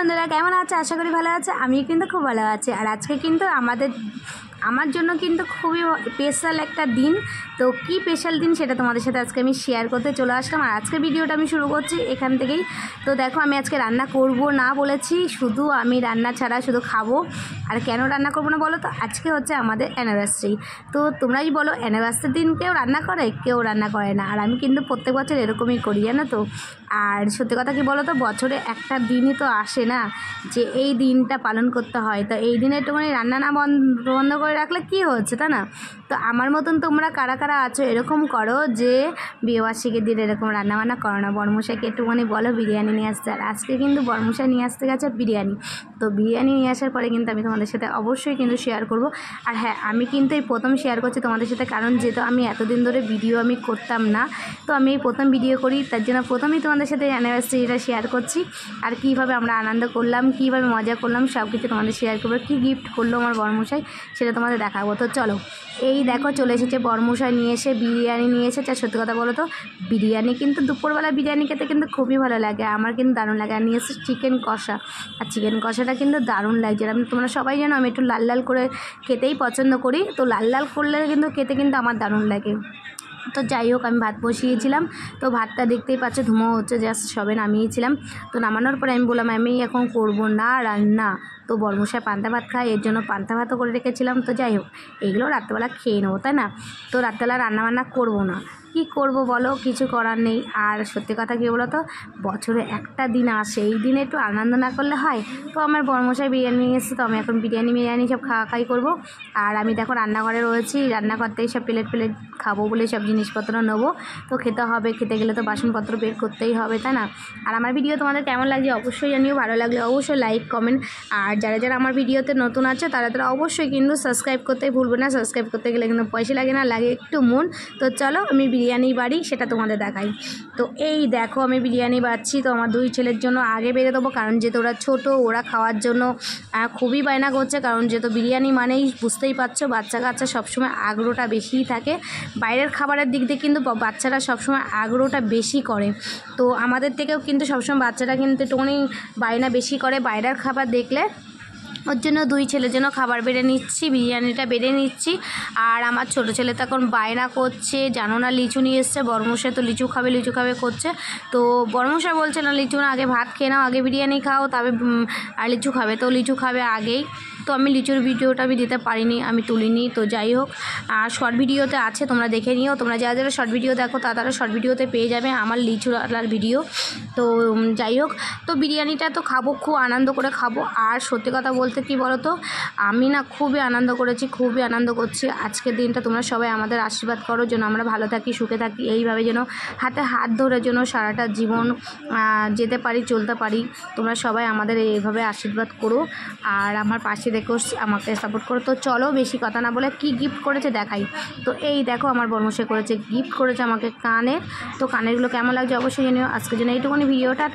বন্ধুরা, কেমন আছে? আশা করি ভালো আছে। আমি কিন্তু খুব ভালো আছি। আর আজকে কিন্তু আমার জন্য কিন্তু খুবই স্পেশাল একটা দিন। তো কি স্পেশাল দিন সেটা তোমাদের সাথে আজকে আমি শেয়ার করতে চলে আসলাম। আর আজকে ভিডিওটা আমি শুরু করছি এখান থেকেই। তো দেখো, আমি আজকে রান্না করব না বলেছি, শুধু আমি রান্না ছাড়া শুধু খাবো। আর কেন রান্না করবো না বলো তো? আজকে হচ্ছে আমাদের অ্যানিভার্সারি। তো তোমরাই বলো, অ্যানিভার্সারির দিন কেউ রান্না করে? কেউ রান্না করে না। আর আমি কিন্তু প্রত্যেক বছর এরকমই করি, জানো তো। আর সত্যি কথা কি বলো তো, বছরে একটা দিনই তো আসে না যে এই দিনটা পালন করতে হয়। তো এই দিনে একটুখানি রান্না না বন্ধ করে রাখলে কী হচ্ছে, তাই না? তো আমার মতন তোমরা কারা কারা আছো এরকম করো যে বিয়েবার্ষিকীর দিন এরকম রান্নাবান্না করো না? বড়মশাইকে একটুখানি বলো বিরিয়ানি নিয়ে আসতে। আর আজকে কিন্তু বড়মশাই নিয়ে আসতে গেছে বিরিয়ানি। তো বিরিয়ানি নিয়ে আসার পরে কিন্তু আমি তোমাদের সাথে অবশ্যই কিন্তু শেয়ার করব। আর হ্যাঁ, আমি কিন্তু এই প্রথম শেয়ার করছি তোমাদের সাথে, কারণ যেহেতু আমি এতদিন ধরে ভিডিও আমি করতাম না, তো আমি এই প্রথম ভিডিও করি, তার জন্য প্রথমেই তোমাদের সাথে অ্যানিভার্সারিটা শেয়ার করছি। আর কীভাবে আমরা আনন্দ করলাম, কীভাবে মজা করলাম, সব কিছু তোমাদের শেয়ার করবো। কী গিফট করলো আমার বড়মশাই সেটা তোমাদের দেখাবো। তো চলো, এই দেখো চলে এসেছে বড়মশাই, নিয়ে এসে বিরিয়ানি নিয়ে এসেছে। আর সত্যি কথা বলো তো, বিরিয়ানি কিন্তু দুপুরবেলা বিরিয়ানি খেতে কিন্তু খুবই ভালো লাগে, আমার কিন্তু দারুণ লাগে। আর নিয়ে এসেছে চিকেন কষা। আর চিকেন কষাটা কিন্তু দারুণ লাগছে। আমি, তোমরা সবাই জানো আমি একটু লাল লাল করে খেতেই পছন্দ করি। তো লাল লাল করলে কিন্তু খেতে কিন্তু আমার দারুণ লাগে। তো যাই হোক, আমি ভাত বসিয়েছিলাম। তো ভাতটা দেখতেই পাচ্ছ ধুমো হচ্ছে, জাস্ট সবে নামিয়েছিলাম। তো নামানোর পরে আমি বললাম আমি এখন করব না রান্না। তো বড়মশাই পান্তা ভাত খায়, এর জন্য পান্তা ভাতও করে রেখেছিলাম। তো যাই হোক, এগুলো রাত্রেবেলা খেয়ে নেবো, তাই না? তো রাত্রেবেলা রান্নাবান্না করবো না, কি করব বলো, কিছু করার নেই। আর সত্যি কথা কী বলো তো, বছরে একটা দিন আসে, এই দিনে একটু আনন্দ না করলে হয়? তো আমার বড়মশাই বিরিয়ানি নিয়ে এসেছে, তো আমি এখন বিরিয়ানি সব খাওয়াই করবো। আর আমি দেখো রান্নাঘরে রয়েছি, রান্নাঘর থেকে সব প্লেট খাবো বলে সব জিনিসপত্র নেবো। তো খেতে হবে, খেতে গেলে তো বাসনপত্র বের করতেই হবে, তাই না? আর আমার ভিডিও তোমাদের কেমন লাগছে অবশ্যই জানিও, ভালো লাগলে অবশ্যই লাইক কমেন্ট। আর যারা আমার ভিডিওতে নতুন আছে তারা অবশ্যই কিন্তু সাবস্ক্রাইব করতে ভুলবে না। সাবস্ক্রাইব করতে গেলে কিন্তু পয়সা লাগে না, লাগে একটু মন। তো চলো আমি বিরিয়ানি বাড়ি সেটা তোমাদের দেখাই। তো এই দেখো আমি বিরিয়ানি বাড়ছি। তো আমার দুই ছেলের জন্য আগে বেড়ে দেবো, কারণ যেহেতু ওরা ছোটো, ওরা খাওয়ার জন্য খুবই বায়না করছে। কারণ যেহেতু বিরিয়ানি মানেই বুঝতেই পারছো, বাচ্চা কাচ্চা সবসময় আগ্রহটা বেশিই থাকে। বাইরের খাবারের দিক দিয়ে কিন্তু বাচ্চারা সবসময় আগ্রহটা বেশি করে। তো আমাদের থেকেও কিন্তু সবসময় বাচ্চারা কিন্তু একটুখানি বায়না বেশি করে বাইরের খাবার দেখলে। ওর জন্য দুই ছেলের জন্য খাবার বেড়ে নিচ্ছি, বিরিয়ানিটা বেড়ে নিচ্ছি। আর আমার ছোটো ছেলে তো এখন বায়না করছে, জানো না, লিচু নিয়ে এসছে। বড়মশাই তো লিচু খাবে করছে। তো বড়মশাই বলছে না, লিচু না, আগে ভাত খেয়ে নাও, আগে বিরিয়ানি খাও, তবে আর লিচু খাবে। তো লিচু খাবে আগেই। তো আমি লিচুর ভিডিওটা আমি দিতে পারিনি, আমি তুলিনি। তো যাই হোক, আর শর্ট ভিডিওতে আছে, তোমরা দেখে নিও। তোমরা যারা শর্ট ভিডিও দেখো তারা শর্ট ভিডিওতে পেয়ে যাবে আমার লিচুর ভিডিও। তো যাই হোক, তো বিরিয়ানিটা তো খাবো, খুব আনন্দ করে খাবো। আর সত্যি কথা বলতে কি বলো তো, আমি না খুবই আনন্দ করেছি, খুবই আনন্দ করছি। আজকের দিনটা তোমরা সবাই আমাদের আশীর্বাদ করো যেন আমরা ভালো থাকি, সুখে থাকি, এইভাবে যেন হাতে হাত ধরে যেন সারাটা জীবন যেতে পারি, চলতে পারি। তোমরা সবাই আমাদের এইভাবে আশীর্বাদ করো আর আমার পাশে দেখো, আমাকে সাপোর্ট করো। তো চলো বেশি কথা না বলে কি গিফট করেছে দেখাই। তো এই দেখো আমার বড়মশাই করেছে, গিফট করেছে আমাকে কানের। তো কানেরগুলো কেমন লাগছে অবশ্যই জানিও। আজকের জন্য এইটুকুনি ভিডিওটা।